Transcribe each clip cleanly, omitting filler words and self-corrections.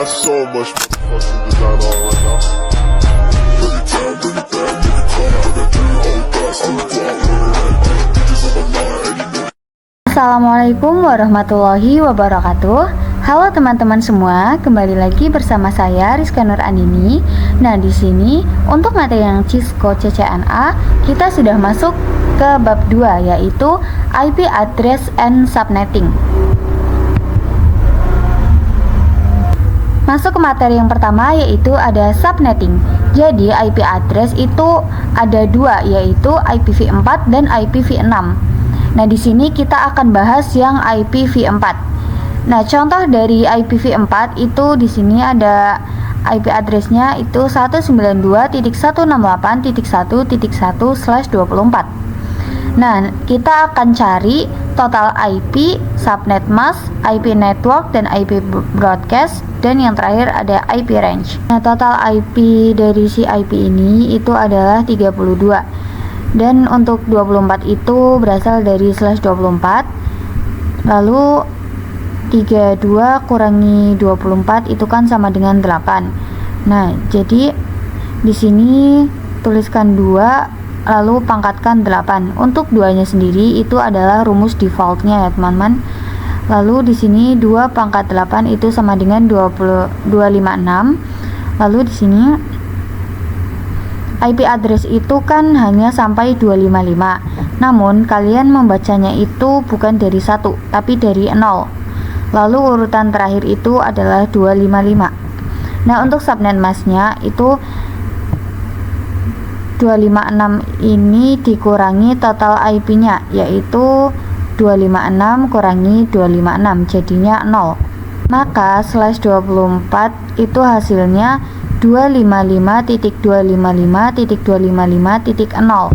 got so much fucking design on right now. Bring it down, bring it down, make it clap. I got 3 old thoughts, 2 block, bitches on my line, Assalamualaikum warahmatullahi wabarakatuh. Halo teman-teman semua, kembali lagi bersama saya Rizka Nur Andini. Nah, di sini untuk materi yang Cisco CCNA, kita sudah masuk ke bab 2, yaitu IP address and subnetting. Masuk ke materi yang pertama, yaitu ada subnetting. Jadi IP address itu ada dua, yaitu IPv4 dan IPv6. Nah, di sini kita akan bahas yang IPv4. Nah, contoh dari IPv4 itu di sini ada IP address-nya itu 192.168.1.1/24. Nah, kita akan cari total IP, subnet mask, IP network, dan IP broadcast, dan yang terakhir ada IP range. Nah, total IP dari si IP ini itu adalah 32. Dan untuk 24 itu berasal dari /24. Lalu 32 kurangi 24 itu kan sama dengan 8. Nah, jadi di sini tuliskan 2 lalu pangkatkan 8. Untuk 2-nya sendiri itu adalah rumus defaultnya ya, teman-teman. Lalu di sini 2 pangkat 8 itu sama dengan 256. Lalu di sini IP address itu kan hanya sampai 255. Namun kalian membacanya itu bukan dari 1, tapi dari 0. Lalu urutan terakhir itu adalah 255. Nah, untuk subnet masknya itu 256 ini dikurangi total IP-nya, yaitu 256 kurangi 256 jadinya 0. Maka /24 itu hasilnya 255.255.255.0.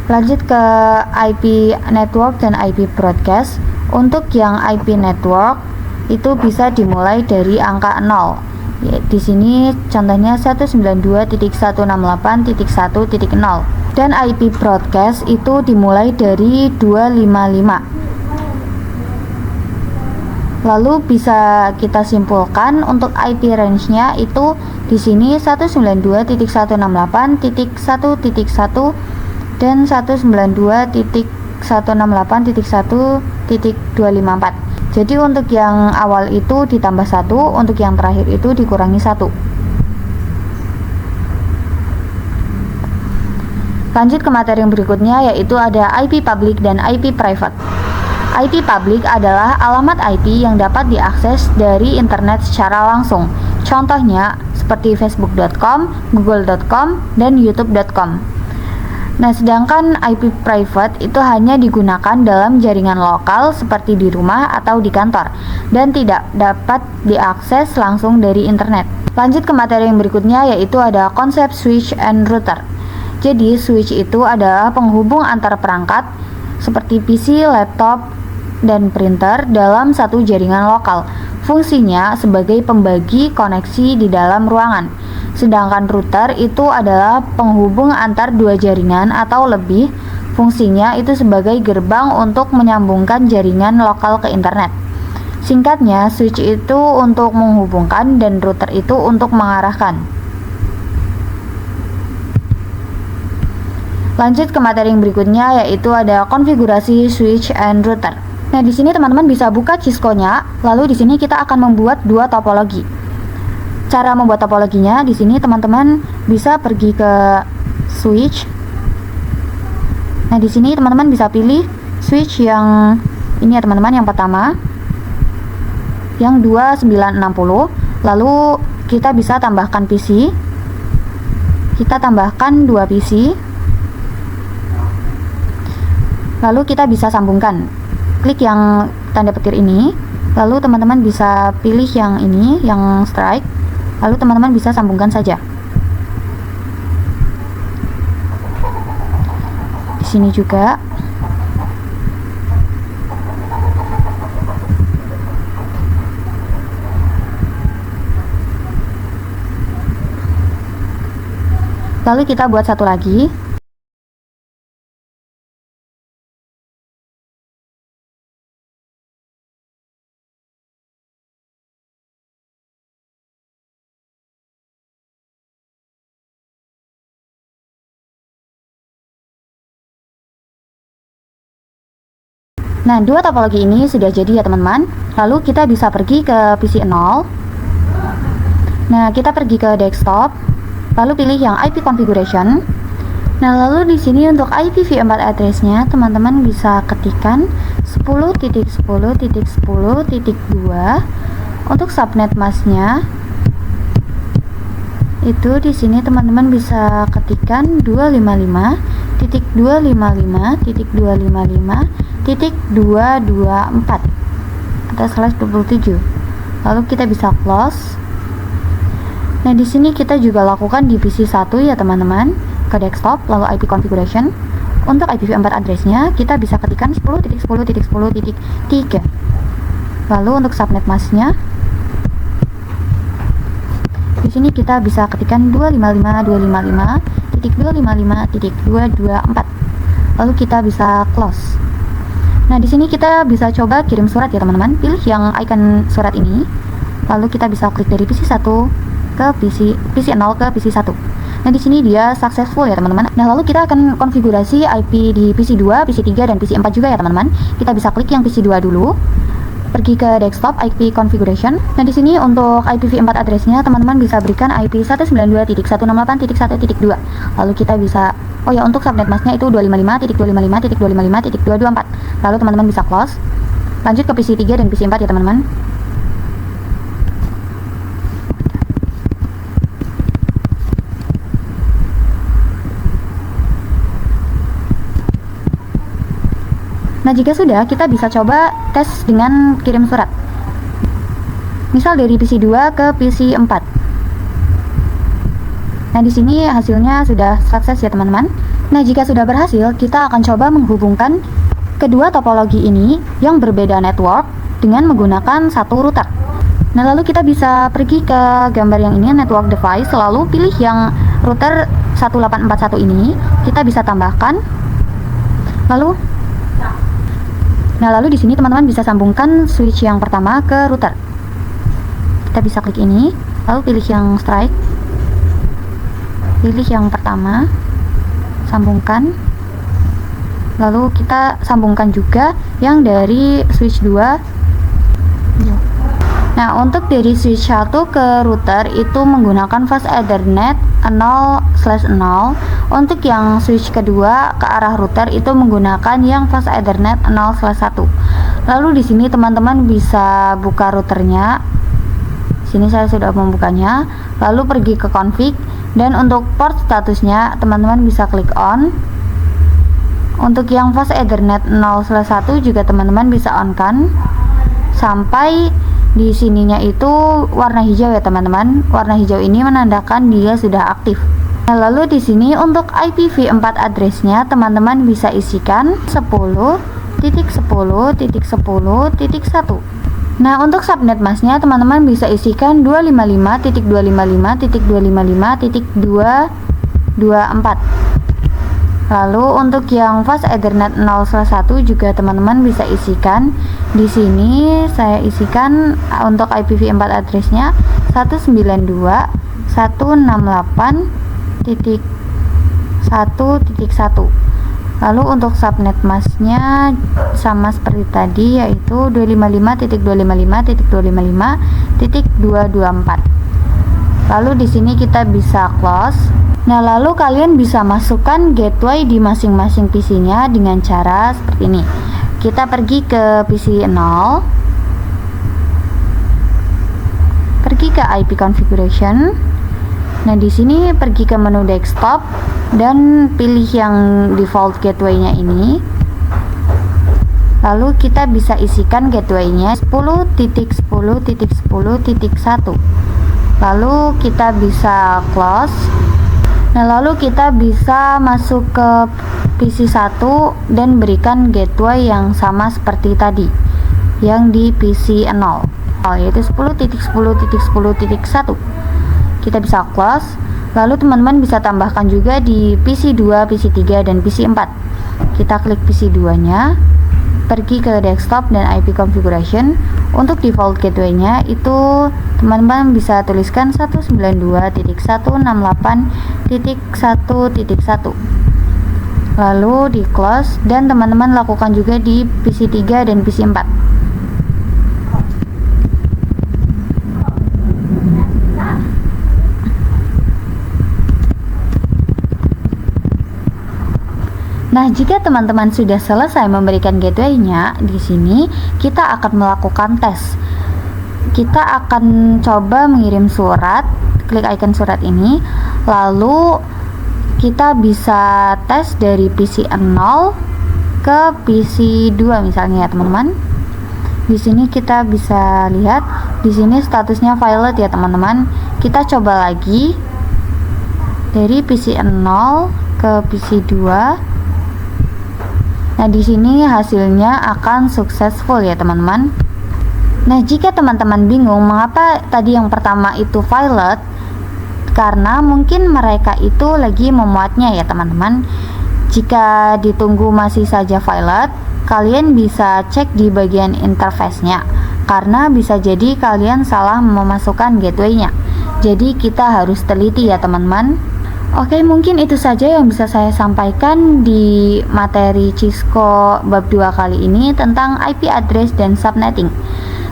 Lanjut ke IP network dan IP broadcast. Untuk yang IP network itu bisa dimulai dari angka 0. Ya, di sini contohnya 192.168.1.0. Dan IP broadcast itu dimulai dari 255. Lalu bisa kita simpulkan untuk IP range-nya itu di sini 192.168.1.1 dan 192.168.1.254. Jadi untuk yang awal itu ditambah 1, untuk yang terakhir itu dikurangi 1. Lanjut ke materi yang berikutnya, yaitu ada IP public dan IP private. IP public adalah alamat IP yang dapat diakses dari internet secara langsung. Contohnya seperti facebook.com, google.com, dan youtube.com. Nah, sedangkan IP private itu hanya digunakan dalam jaringan lokal seperti di rumah atau di kantor dan tidak dapat diakses langsung dari internet. Lanjut ke materi yang berikutnya, yaitu ada konsep switch and router. Jadi, switch itu adalah penghubung antar perangkat seperti PC, laptop, dan printer dalam satu jaringan lokal. Fungsinya sebagai pembagi koneksi di dalam ruangan. Sedangkan router itu adalah penghubung antar dua jaringan atau lebih. Fungsinya itu sebagai gerbang untuk menyambungkan jaringan lokal ke internet. Singkatnya, switch itu untuk menghubungkan dan router itu untuk mengarahkan. Lanjut ke materi yang berikutnya, yaitu ada konfigurasi switch and router. Nah, di sini teman-teman bisa buka Cisco-nya, lalu di sini kita akan membuat dua topologi. Cara membuat topologinya di sini teman-teman bisa pergi ke switch. Nah, di sini teman-teman bisa pilih switch yang ini ya teman-teman, yang pertama yang 2960. Lalu kita bisa tambahkan PC. Kita tambahkan 2 PC. Lalu kita bisa sambungkan. Klik yang tanda petir ini. Lalu teman-teman bisa pilih yang ini, yang strike. Lalu teman-teman bisa sambungkan saja. Di sini juga. Lalu kita buat satu lagi. Nah, dua topologi ini sudah jadi ya teman-teman. Lalu kita bisa pergi ke PC 0. Nah, kita pergi ke desktop, lalu pilih yang IP configuration. Nah, lalu di sini untuk IPv4 address-nya teman-teman bisa ketikkan 10.10.10.2. Untuk subnet mask-nya itu di sini teman-teman bisa ketikkan 255.255.224 atau /27. Lalu kita bisa close. Nah, di sini kita juga lakukan di PC 1 ya teman-teman, ke desktop lalu IP configuration. Untuk IPv4 address-nya kita bisa ketikkan 10.10.10.3. Lalu untuk subnet mask-nya di sini kita bisa ketikkan 255.255.255.224. Lalu kita bisa close. Nah, di sini kita bisa coba kirim surat ya teman-teman. Pilih yang icon surat ini. Lalu kita bisa klik dari PC 1 ke PC 0 ke PC 1. Nah, di sini dia successful ya teman-teman. Nah, lalu kita akan konfigurasi IP di PC 2, PC 3 dan PC 4 juga ya teman-teman. Kita bisa klik yang PC 2 dulu. Pergi ke desktop IP configuration. Nah, di sini untuk IPv4 address-nya teman-teman bisa berikan IP 192.168.1.2. Lalu kita bisa untuk subnet mask-nya itu 255.255.255.224. Lalu teman-teman bisa close. Lanjut ke PC 3 dan PC 4 ya teman-teman. Nah, jika sudah, kita bisa coba tes dengan kirim surat. Misal dari PC 2 ke PC 4. Nah, di sini hasilnya sudah sukses ya teman-teman. Nah, jika sudah berhasil, kita akan coba menghubungkan kedua topologi ini yang berbeda network dengan menggunakan satu router. Nah, lalu kita bisa pergi ke gambar yang ini, network device, lalu pilih yang router 1841 ini. Kita bisa tambahkan. Lalu di sini teman-teman bisa sambungkan switch yang pertama ke router. Kita bisa klik ini, lalu pilih yang strike. Pilih yang pertama, sambungkan. Lalu kita sambungkan juga yang dari switch 2. Nah, untuk dari switch 1 ke router itu menggunakan fast Ethernet 0/0. Untuk yang switch kedua ke arah router itu menggunakan yang fast Ethernet 0/1. Lalu di sini teman-teman bisa buka routernya. Sini saya sudah membukanya. Lalu pergi ke config dan untuk port statusnya teman-teman bisa klik on. Untuk yang fast Ethernet 0/1 juga teman-teman bisa on kan sampai di sininya itu warna hijau ya teman-teman. Warna hijau ini menandakan dia sudah aktif. Nah, lalu di sini untuk IPv4 address-nya teman-teman bisa isikan 10.10.10.1. Nah, untuk subnet mask-nya teman-teman bisa isikan 255.255.225.224. Lalu untuk yang fast Ethernet 0/1 juga teman-teman bisa isikan. Di sini saya isikan untuk IPv4 address-nya 192.168.1.1. Lalu untuk subnet mask-nya sama seperti tadi, yaitu 255.255.225.224. Lalu di sini kita bisa close. Nah, lalu kalian bisa masukkan gateway di masing-masing PC-nya dengan cara seperti ini. Kita pergi ke PC 0. Pergi ke IP configuration. Nah, di sini pergi ke menu desktop dan pilih yang default gateway-nya ini. Lalu kita bisa isikan gateway-nya 10.10.10.1. Lalu kita bisa close. Nah, lalu kita bisa masuk ke PC 1 dan berikan gateway yang sama seperti tadi yang di PC 0, yaitu 10.10.10.1. Kita bisa close. Lalu teman-teman bisa tambahkan juga di PC 2, PC 3 dan PC 4. Kita klik PC 2 nya, pergi ke desktop dan IP configuration. Untuk default gateway-nya itu teman-teman bisa tuliskan 192.168.1.1. lalu di close, dan teman-teman lakukan juga di PC 3 dan PC 4. Nah, jika teman-teman sudah selesai memberikan gateway-nya, di sini kita akan melakukan tes. Kita akan coba mengirim surat, klik icon surat ini, lalu kita bisa tes dari PC 0 ke PC 2 misalnya ya, teman-teman. Di sini kita bisa lihat, di sini statusnya violet ya, teman-teman. Kita coba lagi dari PC 0 ke PC 2. Nah, di sini hasilnya akan successful ya, teman-teman. Nah, jika teman-teman bingung mengapa tadi yang pertama itu violet, karena mungkin mereka itu lagi memuatnya ya, teman-teman. Jika ditunggu masih saja violet, kalian bisa cek di bagian interface-nya, karena bisa jadi kalian salah memasukkan gateway-nya. Jadi kita harus teliti ya, teman-teman. Oke, mungkin itu saja yang bisa saya sampaikan di materi Cisco bab 2 kali ini tentang IP address dan subnetting.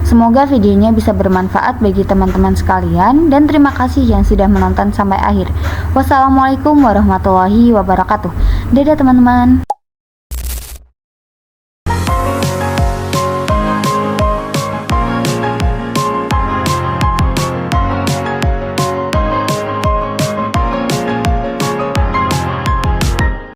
Semoga videonya bisa bermanfaat bagi teman-teman sekalian, dan terima kasih yang sudah menonton sampai akhir. Wassalamualaikum warahmatullahi wabarakatuh. Dadah teman-teman.